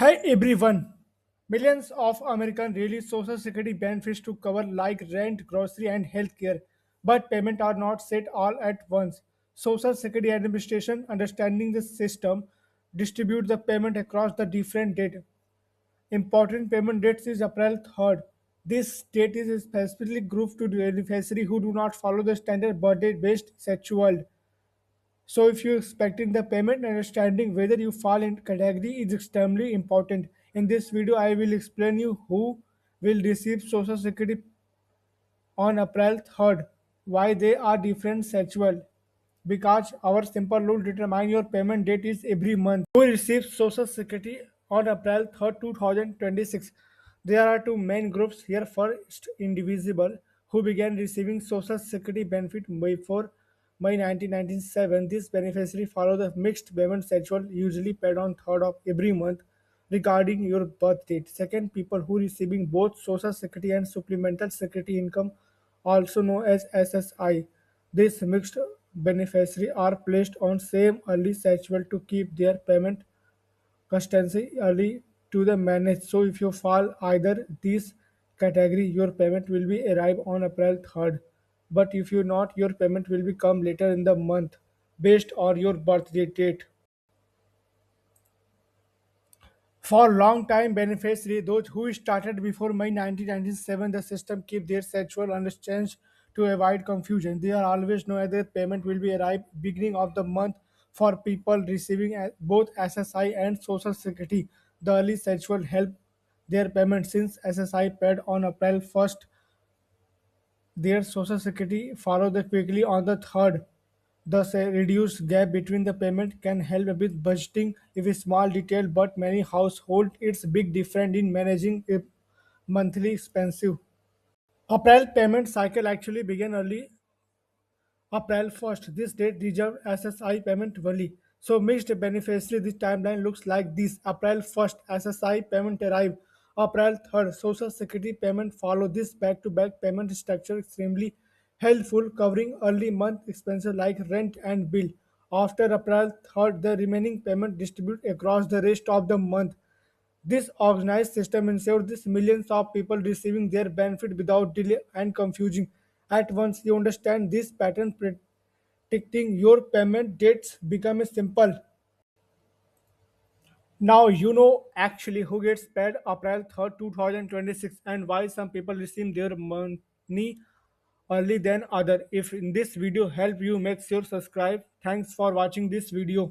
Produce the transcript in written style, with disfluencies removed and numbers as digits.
Hi everyone. Millions of Americans release social security benefits to cover like rent, grocery and healthcare, but payment are not set all at once. Social Security Administration, understanding the system, distribute the payment across the different date. Important payment dates is April 3rd. This date is specifically grouped to the beneficiary who do not follow the standard birthday based schedule. So if you're expecting the payment, understanding whether you fall in category is extremely important. In this video, I will explain you who will receive Social Security on April 3rd, why they are different schedule. Because our simple rule determine your payment date is every month. Who receives Social Security on April 3rd, 2026? There are two main groups here. First, individual who began receiving Social Security benefit before May 1997. This beneficiary follow the mixed payment schedule usually paid on 3rd of every month regarding your birth date. Second, people who receiving both Social Security and Supplemental Security income, also known as SSI. These mixed beneficiaries are placed on same early schedule to keep their payment constancy early to the managed. So if you fall either these category, your payment will be arrive on April 3rd. But if you not, your payment will be come later in the month based on your birthday date. For long-time beneficiaries, those who started before May 1997, the system keep their schedule unchanged to avoid confusion. They are always know that payment will be arrived beginning of the month for people receiving both SSI and Social Security. The early schedule help their payment since SSI paid on April 1st. Their Social Security follow the quickly on the 3rd. Thus, a reduced gap between the payment can help with budgeting if a small detail, but many households it's big difference in managing a monthly expensive. April payment cycle actually began early April 1st. This date reserved SSI payment only. So mixed beneficiary, this timeline looks like this. April 1st, SSI payment arrive. April 3rd, Social Security payment follow. This back-to-back payment structure extremely helpful, covering early month expenses like rent and bill. After April 3rd, the remaining payment distribute across the rest of the month. This organized system ensures this millions of people receiving their benefit without delay and confusing. At once you understand this pattern, predicting your payment dates become simple. Now you know actually who gets paid April 3rd, 2026 and why some people receive their money early than other. If in this video help you, make sure subscribe. Thanks for watching this video.